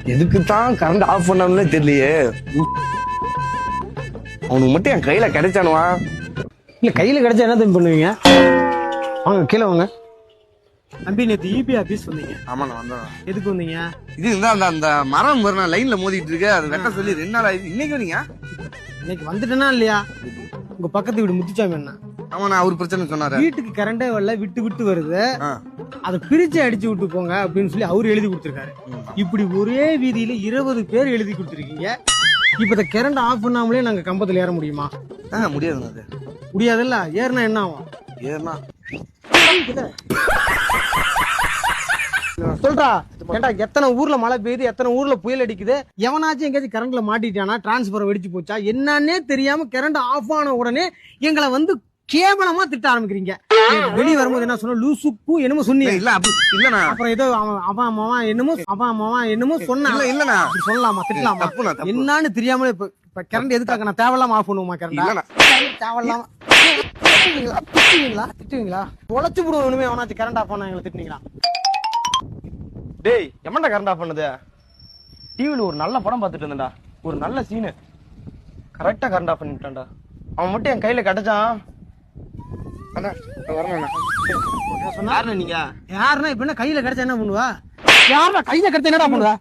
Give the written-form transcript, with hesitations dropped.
எதுக்கு தான் current off பண்ணணும்னே தெரியலையே. அவனுக்கு மட்டும் என் கையில கிடைச்சானுவா. இல்ல கையில கிடைச்சா என்ன தம்பி பண்ணுவீங்க? வாங்க கீழே வாங்க. தம்பி நேற்று இபி ஆபீஸ் வந்தீங்க. ஆமாண்ணா வந்தேன். எதுக்கு வந்தீங்க? இது இருந்தா அந்த மரம் நான் லைன்ல மோதிட்டு இருக்கு, அது வெட்ட சொல்லி 2 நாள் ஆயிடுச்சு. இன்னைக்கு வரீங்க? இன்னைக்கு வந்துட்டேனா இல்லையா? உங்க பக்கத்து வீடு முத்துச்சாமி என்ன ஆமாண்ணா, அவரு பிரச்சனை சொன்னாரு. வீட்டுக்கு கரண்டே வரல, விட்டு விட்டு வருது, அதை பிரிச்சு அடிச்சு விட்டு போங்க அப்படின்னு சொல்லி அவரு எழுதி கொடுத்திருக்காரு. இப்படி ஒரே வீதியில 20 பேர் எழுதி கொடுத்துருக்கீங்க. இப்ப இந்த கரண்ட் ஆஃப் பண்ணாமலே நாங்க கம்பத்துல ஏற முடியுமா? முடியாதுண்ணா. அது முடியாதுல்ல. ஏறினா என்ன ஆகும்? ஏன்னா சொல்றா ஏண்டா, எத்தனை ஊர்ல மழை பெய்யுது, எத்தனை ஊர்ல புயல் அடிக்குது, எவனாச்சும் எங்கேயாச்சும் கரண்ட்ல மாட்டிட்டானா, டிரான்ஸ்பர் வெடிச்சு போச்சா, என்னன்னே தெரியாம கரண்ட் ஆஃப் ஆன உடனே எங்களை வந்து கேவலமா திட்ட ஆரம்பிக்கிறீங்க. வெளியே வரும்போது என்ன சொன்ன, லூசுக்கு என்னமோ சொன்னீங்க. இல்ல இல்லண்ணா. அப்புறம் ஏதோ அவன் என்னமோ சொன்னா இல்லண்ணா. சொல்லலாமா, திட்டலாமா? என்னன்னு தெரியாமலே இப்ப கரண்ட் எதுக்காக நான் தேவையில்லாம ஆஃப் பண்ணுவோமா? கரண்ட் தேவையில்லாம திட்டுவீங்களா? உழைச்சு விடுவோம். இனிமே அவனாச்சும் கரண்ட் ஆஃப் பண்ணா எங்களை திட்டுனீங்களா? டேய் எமன்டா கரண்ட் ஆஃப் பண்ணது? டிவில ஒரு நல்ல படம் பார்த்துட்டு இருந்தேன்டா, ஒரு நல்ல சீனு, கரெக்டா கரண்ட் ஆஃப் பண்ணிட்டான்டா. அவன் மட்டும் என் கையில கிடைச்சான். நீங்க யாருன்னா இப்ப என்ன கையில கிடைச்சா என்ன பண்ணுவா? யாருன்னா கையில கிடைச்சா என்னடா பண்ணுவா?